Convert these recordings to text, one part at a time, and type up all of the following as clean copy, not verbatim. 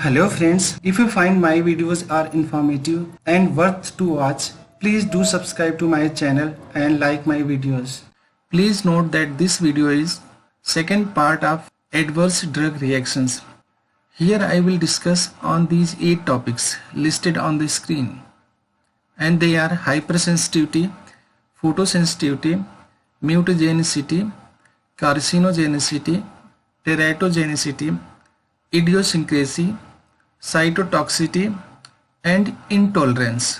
Hello friends, if you find my videos are informative and worth to watch, please do subscribe to my channel and like my videos. Please note that this video is second part of adverse drug reactions. Here I will discuss on these 8 topics listed on the screen, and they are hypersensitivity, photosensitivity, mutagenicity, carcinogenicity, teratogenicity, idiosyncrasy, cytotoxicity, and intolerance.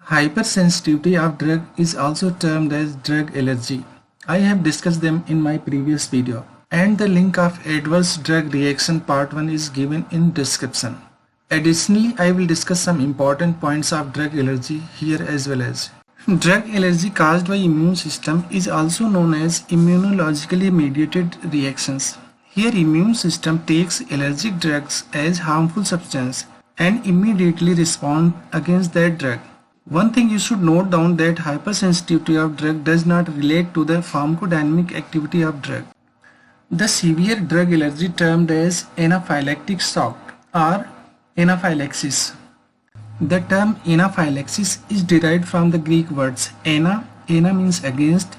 Hypersensitivity of drug is also termed as drug allergy. I have discussed them in my previous video, and the link of adverse drug reaction part 1 is given in description. Additionally, I will discuss some important points of drug allergy here as well as. Drug allergy caused by immune system is also known as immunologically mediated reactions. Here immune system takes allergic drugs as harmful substance and immediately respond against that drug. One thing you should note down that hypersensitivity of drug does not relate to the pharmacodynamic activity of drug. The severe drug allergy termed as anaphylactic shock or anaphylaxis. The term anaphylaxis is derived from the Greek words ana means against,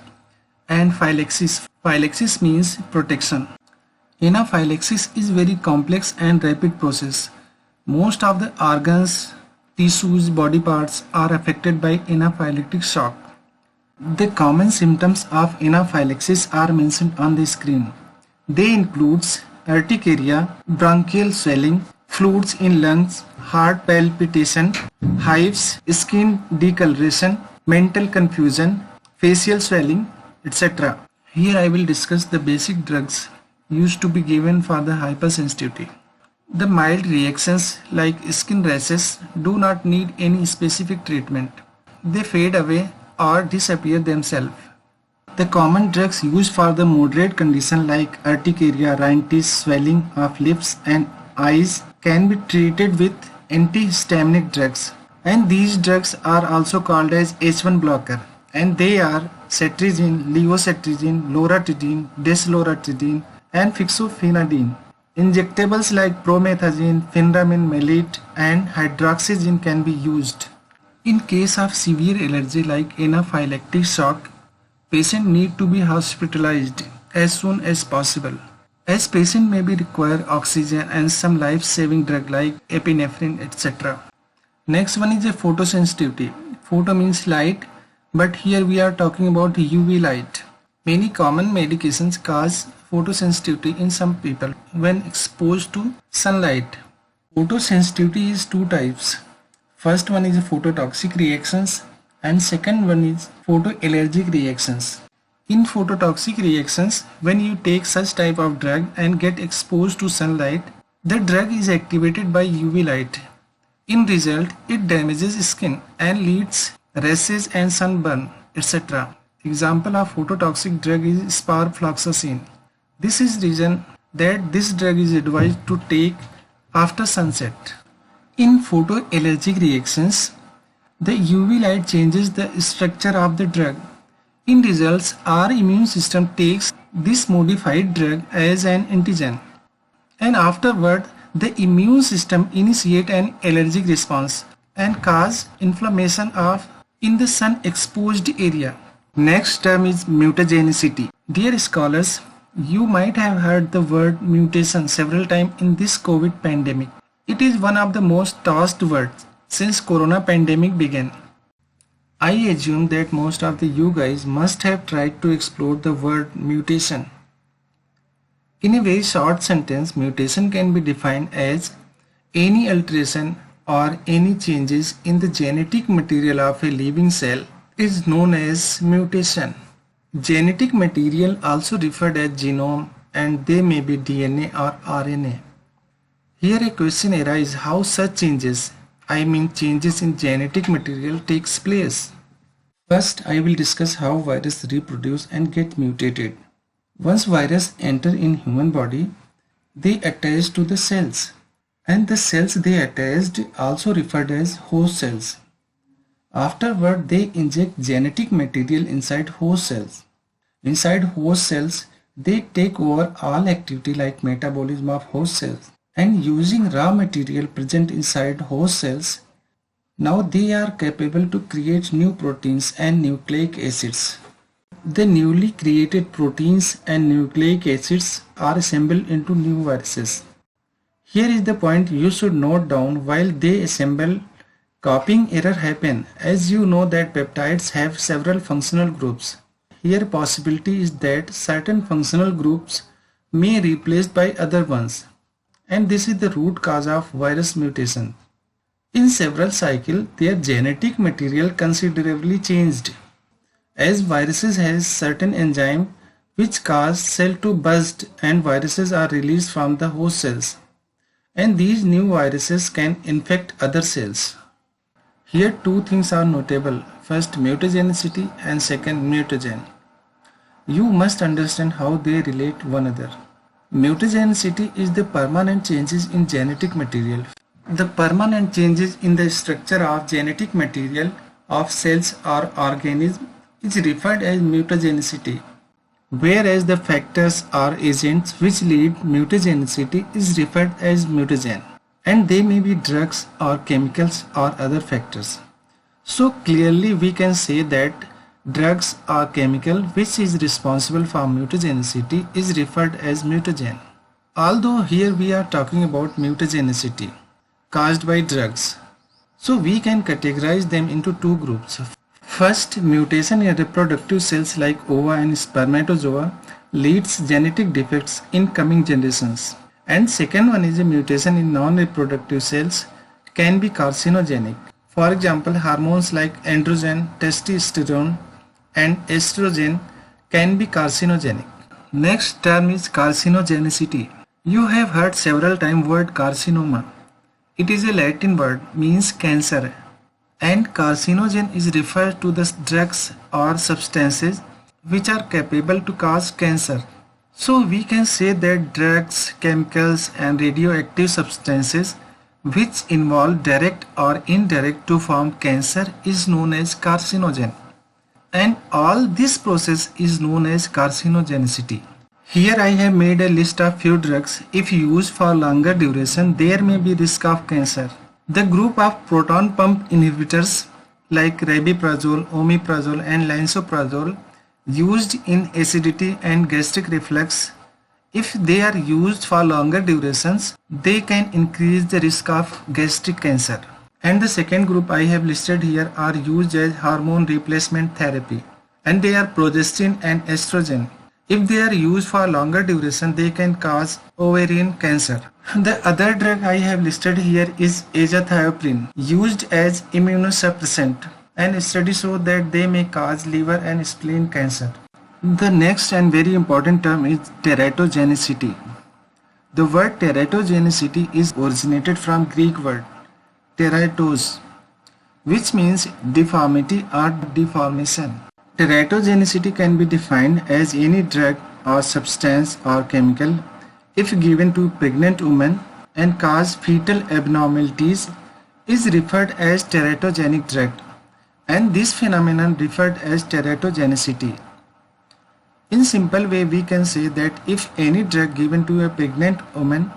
and phylaxis means protection. Anaphylaxis is very complex and rapid process. Most of the organs, tissues, body parts are affected by anaphylactic shock. The common symptoms of anaphylaxis are mentioned on the screen. They include urticaria, bronchial swelling, fluids in lungs, heart palpitation, hives, skin discoloration, mental confusion, facial swelling, etc. Here I will discuss the basic drugs used to be given for the hypersensitivity. The mild reactions like skin rashes do not need any specific treatment. They fade away or disappear themselves. The common drugs used for the moderate condition like urticaria, rhinitis, swelling of lips and eyes can be treated with antihistaminic drugs, and these drugs are also called as H1 blocker, and they are cetirizine, levocetirizine, loratadine, desloratadine, and fexofenadine. Injectables like promethazine, phentermine maleate, and hydroxyzine can be used. In case of severe allergy like anaphylactic shock, patient need to be hospitalized as soon as possible, as patient may be require oxygen and some life-saving drug like epinephrine, etc. Next one is a photosensitivity. Photo means light, but here we are talking about UV light. Many common medications cause photosensitivity in some people when exposed to sunlight. Photosensitivity is two types. First one is phototoxic reactions and second one is photoallergic reactions. In phototoxic reactions, when you take such type of drug and get exposed to sunlight, the drug is activated by UV light. In result, it damages skin and leads rashes and sunburn, etc. Example of phototoxic drug is sparfloxacin. This is reason that this drug is advised to take after sunset. In photoallergic reactions, the UV light changes the structure of the drug. In results, our immune system takes this modified drug as an antigen, and afterward the immune system initiate an allergic response and cause inflammation of in the sun exposed area. Next term is mutagenicity. Dear scholars, you might have heard the word mutation several times in this COVID pandemic. It is one of the most tossed words since corona pandemic began. I assume that most of you guys must have tried to explore the word mutation. In a very short sentence, mutation can be defined as any alteration or any changes in the genetic material of a living cell is known as mutation. Genetic material also referred as genome, and they may be DNA or RNA. Here a question arises how such changes, changes in genetic material takes place. First, I will discuss how viruses reproduce and get mutated. Once virus enter in human body, they attach to the cells, and the cells they attached also referred as host cells. Afterward, they inject genetic material inside host cells. Inside host cells, they take over all activity like metabolism of host cells and using raw material present inside host cells, now they are capable to create new proteins and nucleic acids. The newly created proteins and nucleic acids are assembled into new viruses. Here is the point you should note down. While they assemble, copying error happen, as you know that peptides have several functional groups. Here possibility is that certain functional groups may be replaced by other ones, and this is the root cause of virus mutation. In several cycles, their genetic material considerably changed, as viruses has certain enzyme which cause cell to burst and viruses are released from the host cells, and these new viruses can infect other cells. Here two things are notable. First, mutagenicity, and second, mutagen. You must understand how they relate one another. Mutagenicity is the permanent changes in genetic material. The permanent changes in the structure of genetic material of cells or organisms is referred as mutagenicity, whereas the factors or agents which lead mutagenicity is referred as mutagen, and they may be drugs or chemicals or other factors. So clearly we can say that drugs or chemical which is responsible for mutagenicity is referred as mutagen. Although here we are talking about mutagenicity caused by drugs, so we can categorize them into two groups. First, mutation in reproductive cells like ova and spermatozoa leads genetic defects in coming generations. And second one is a mutation in non-reproductive cells can be carcinogenic. For example, hormones like androgen, testosterone and estrogen can be carcinogenic. Next term is carcinogenicity. You have heard several times word carcinoma. It is a Latin word, means cancer, and carcinogen is referred to the drugs or substances which are capable to cause cancer. So we can say that drugs, chemicals and radioactive substances which involve direct or indirect to form cancer is known as carcinogen, and all this process is known as carcinogenicity. Here I have made a list of few drugs. If used for longer duration, there may be risk of cancer. The group of proton pump inhibitors like rabeprazole, omeprazole and lansoprazole used in acidity and gastric reflux, if they are used for longer durations, they can increase the risk of gastric cancer. And the second group I have listed here are used as hormone replacement therapy, and they are progestin and estrogen. If they are used for longer duration, they can cause ovarian cancer. The other drug I have listed here is azathioprine, used as immunosuppressant, and studies show that they may cause liver and spleen cancer. The next and very important term is teratogenicity. The word teratogenicity is originated from Greek word teratos, which means deformity or deformation. Teratogenicity can be defined as any drug or substance or chemical if given to pregnant women and cause fetal abnormalities is referred as teratogenic drug, and this phenomenon referred as teratogenicity. In simple way we can say that if any drug given to a pregnant woman,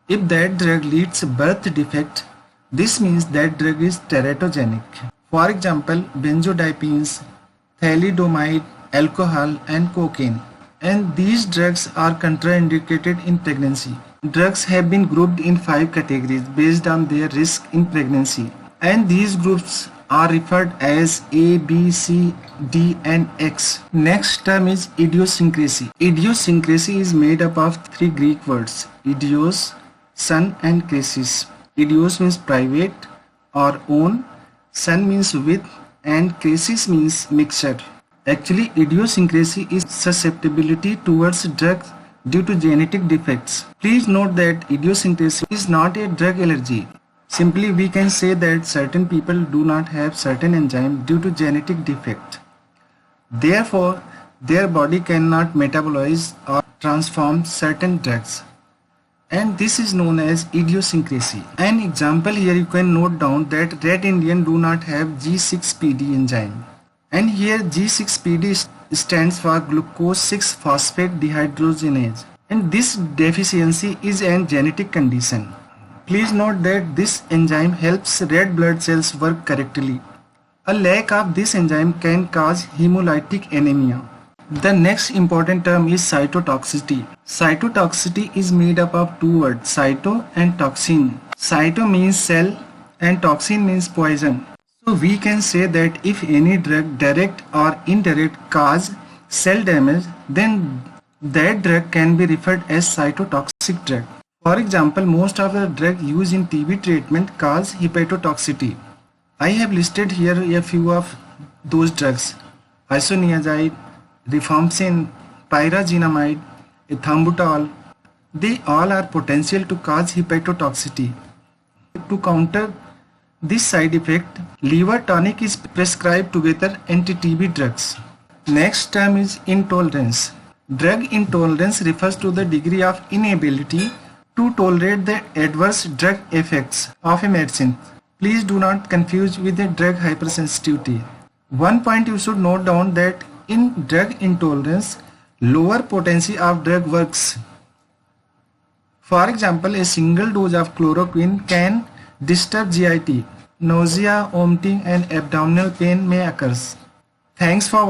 if that drug leads birth defect, this means that drug is teratogenic. For example, benzodiazepines, thalidomide, alcohol and cocaine, and these drugs are contraindicated in pregnancy. Drugs have been grouped in 5 categories based on their risk in pregnancy, and these groups are referred as A, B, C, D and X. Next term is idiosyncrasy. Idiosyncrasy is made up of 3 Greek words, idios, son and krasis. Idios means private or own, son means with, and krasis means mixture. Actually, idiosyncrasy is susceptibility towards drugs due to genetic defects. Please note that idiosyncrasy is not a drug allergy. Simply we can say that certain people do not have certain enzyme due to genetic defect. Therefore, their body cannot metabolize or transform certain drugs, and this is known as idiosyncrasy. An example here you can note down that red Indian do not have G6PD enzyme, and here G6PD stands for glucose 6-phosphate dehydrogenase, and this deficiency is a genetic condition. Please note that this enzyme helps red blood cells work correctly. A lack of this enzyme can cause hemolytic anemia. The next important term is cytotoxicity. Cytotoxicity is made up of two words, cyto and toxin. Cyto means cell and toxin means poison. So we can say that if any drug, direct or indirect, cause cell damage, then that drug can be referred as cytotoxic drug. For example, most of the drugs used in TB treatment cause hepatotoxicity. I have listed here a few of those drugs: isoniazid, rifampicin, pyrazinamide, ethambutol. They all are potential to cause hepatotoxicity. To counter this side effect, liver tonic is prescribed together anti-TB drugs. Next term is intolerance. Drug intolerance refers to the degree of inability to tolerate the adverse drug effects of a medicine. Please do not confuse with the drug hypersensitivity. One point you should note down that in drug intolerance, lower potency of drug works. For example, a single dose of chloroquine can disturb GIT. Nausea, vomiting and abdominal pain may occur. Thanks for